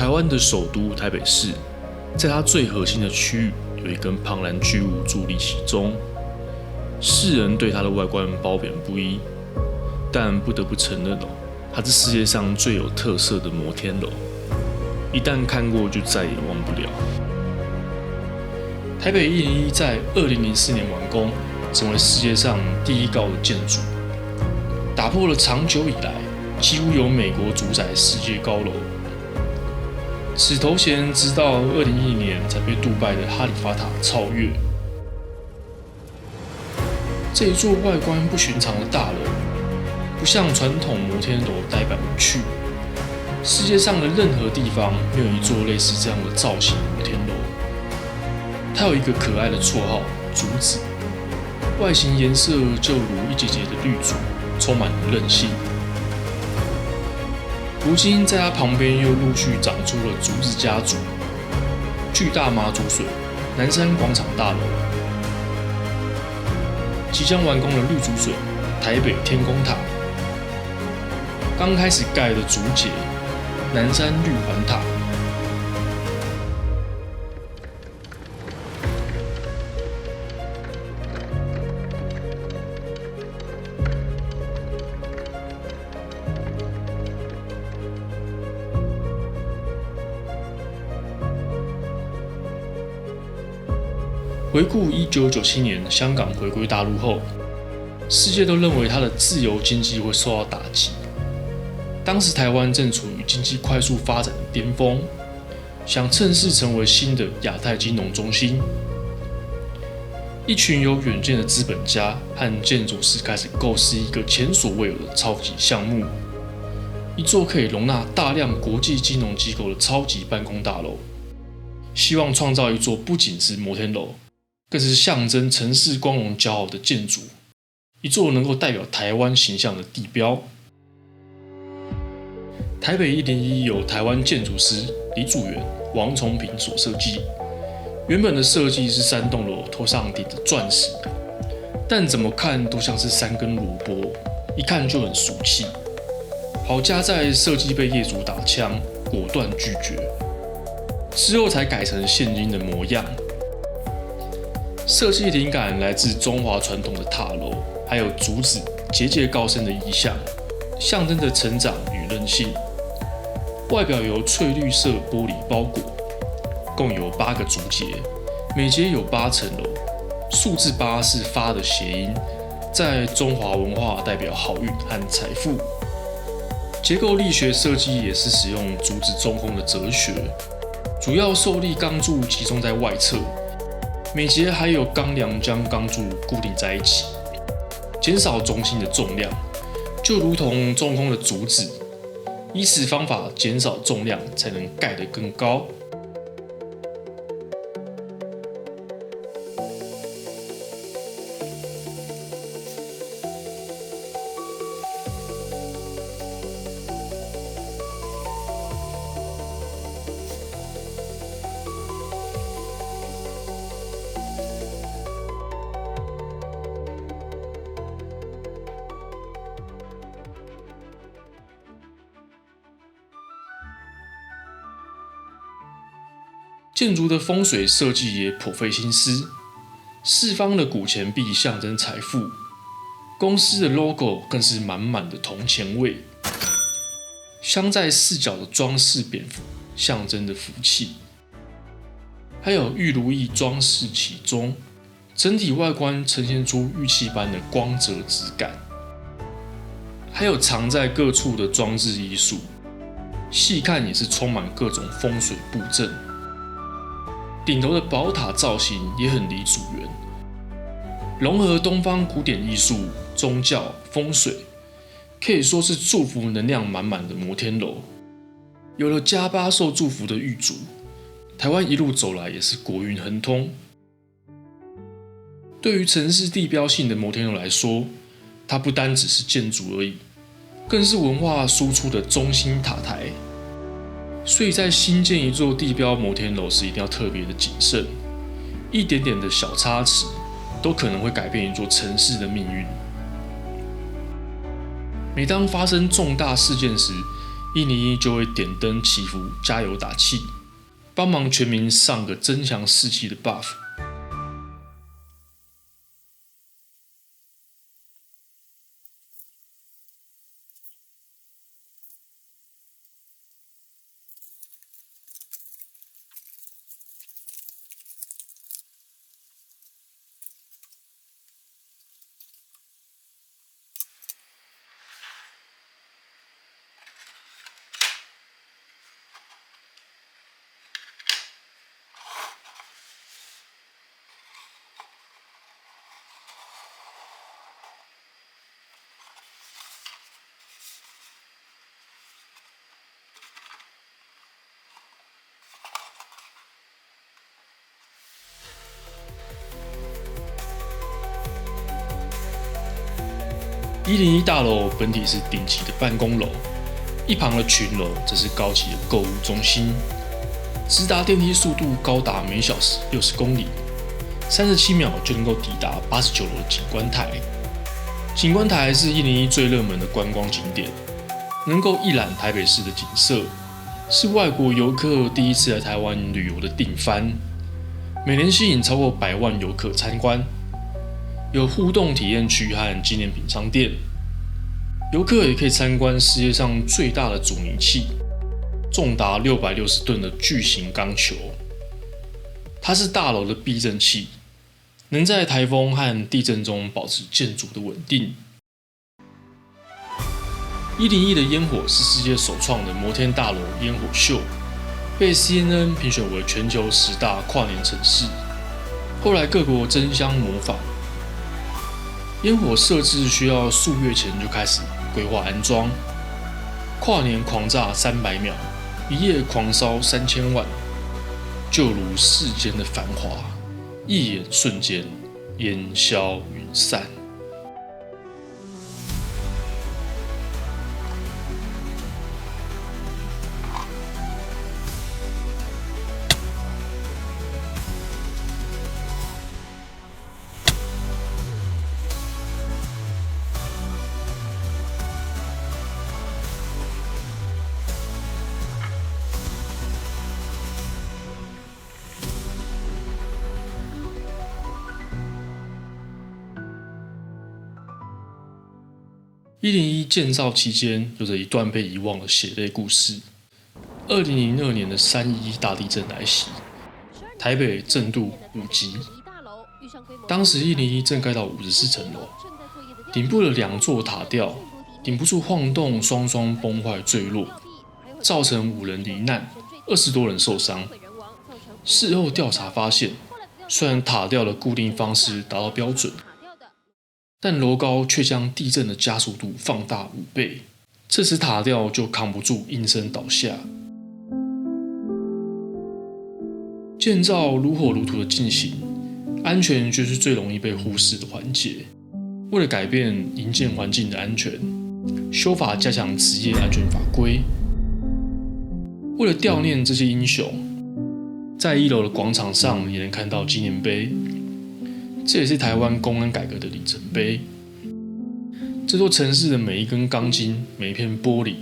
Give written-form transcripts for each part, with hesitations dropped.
湾的首都台北市，在它最核心的区域有一根庞然巨物伫立其中，世人对它的外观褒贬不一，但不得不承认它是世界上最有特色的摩天楼，一旦看过就再也忘不了。台北101在2004年完工，成为世界上第一高的建筑，打破了长久以来几乎由美国主宰世界高楼。此头衔直到2010年才被杜拜的哈利法塔超越。这一座外观不寻常的大楼，不像传统摩天楼呆板无趣，世界上的任何地方没有一座类似这样的造型摩天楼。它有一个可爱的绰号“竹子”，外形颜色就如一节节的绿竹，充满了韧性。如今，在它旁边又陆续长出了竹子家族、巨大马祖水、南山广场大楼，即将完工的绿竹水、台北天宫塔，刚开始盖的竹节、南山绿环塔。回顾1997年香港回归大陆后，世界都认为它的自由经济会受到打击。当时台湾正处于经济快速发展的巅峰，想趁势成为新的亚太金融中心。一群有远见的资本家和建筑师开始构思一个前所未有的超级项目，一座可以容纳大量国际金融机构的超级办公大楼，希望创造一座不仅是摩天楼，更是象征城市光荣骄傲的建筑，一座能够代表台湾形象的地标。台北101由台湾建筑师李祖原、王崇平所设计。原本的设计是3栋楼头上顶着钻石，但怎么看都像是3根萝卜，一看就很俗气。好家在设计被业主打枪，果断拒绝，之后才改成现今的模样。设计灵感来自中华传统的塔楼，还有竹子节节高升的意象，象征着成长与韧性。外表由翠绿色玻璃包裹，共有8个竹节，每节有8层楼。数字8是发的谐音，在中华文化代表好运和财富。结构力学设计也是使用竹子中空的哲学，主要受力钢柱集中在外侧。每节还有钢梁将钢柱固定在一起，减少中心的重量，就如同中空的竹子。以此方法减少重量，才能盖得更高。建筑的风水设计也颇费心思，四方的古钱币象征财富，公司的 logo 更是满满的铜钱味，镶在4角的装饰蝙蝠象征着福气，还有玉如意装饰其中，整体外观呈现出玉器般的光泽质感，还有藏在各处的装置艺术，细看也是充满各种风水布阵。顶头的宝塔造型也很李祖原，融合东方古典艺术、宗教、风水，可以说是祝福能量满满的摩天楼。有了加8受祝福的玉竹，台湾一路走来也是国运亨通。对于城市地标性的摩天楼来说，它不单只是建筑而已，更是文化输出的中心塔台。所以在新建一座地标摩天楼时，一定要特别的谨慎，一点点的小差池都可能会改变一座城市的命运。每当发生重大事件时， 101就会点灯祈福、加油打气，帮忙全民上个增强士气的 buff。101大楼本体是顶级的办公楼，一旁的群楼则是高级的购物中心，直达电梯速度高达每小时60公里，37秒就能够抵达89楼的景观台。景观台是101最热门的观光景点，能够一览台北市的景色，是外国游客第一次来台湾旅游的定番，每年吸引超过100万游客参观。有互动体验区和纪念品商店，游客也可以参观世界上最大的阻尼器，重达660吨的巨型钢球。它是大楼的避震器，能在台风和地震中保持建筑的稳定。101的烟火是世界首创的摩天大楼烟火秀，被 CNN 评选为全球10大跨年城市，后来各国争相模仿。烟火设置需要数月前就开始规划安装，跨年狂炸300秒，一夜狂烧3000万，就如世间的繁华，一眼瞬间烟消云散。101建造期间，有着一段被遗忘的血泪故事。2002年的311大地震来袭，台北震度5级。当时101正盖到54层楼，顶部的2座塔吊顶不住晃动，双双崩坏坠落，造成5人罹难，20多人受伤。事后调查发现，虽然塔吊的固定方式达到标准，但楼高却将地震的加速度放大5倍，这时塔吊就扛不住，应声倒下。建造如火如荼的进行，安全就是最容易被忽视的环节。为了改变营建环境的安全，修法加强职业安全法规。为了悼念这些英雄，在1楼的广场上也能看到纪念碑。这也是台湾公安改革的里程碑。这座城市的每一根钢筋、每一片玻璃，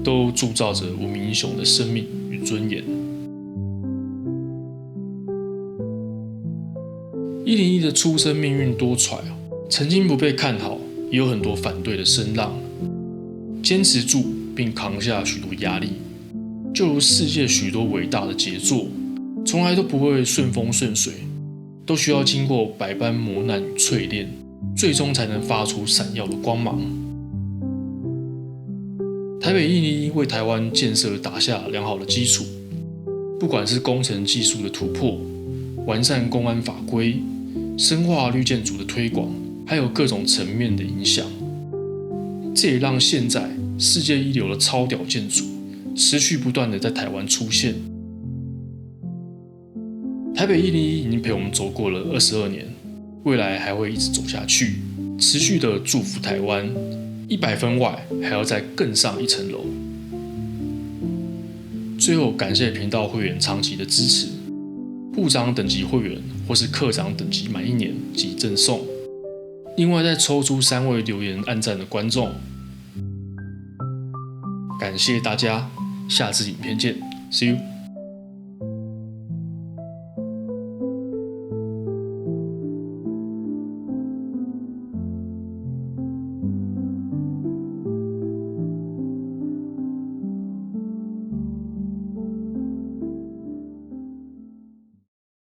都铸造着无名英雄的生命与尊严。101的出生命运多舛，曾经不被看好，也有很多反对的声浪。坚持住并扛下许多压力，就如世界许多伟大的杰作，从来都不会顺风顺水。都需要经过百般磨难与淬炼，最终才能发出闪耀的光芒。台北101为台湾建设打下良好的基础，不管是工程技术的突破、完善公安法规、深化绿建筑的推广，还有各种层面的影响。这也让现在世界一流的超屌建筑持续不断的在台湾出现。台北101已经陪我们走过了22年，未来还会一直走下去，持续的祝福台湾100分外还要再更上一层楼。最后感谢频道会员长期的支持，部长等级会员或是课长等级满1年即赠送，另外再抽出3位留言按赞的观众。感谢大家，下次影片见，See you。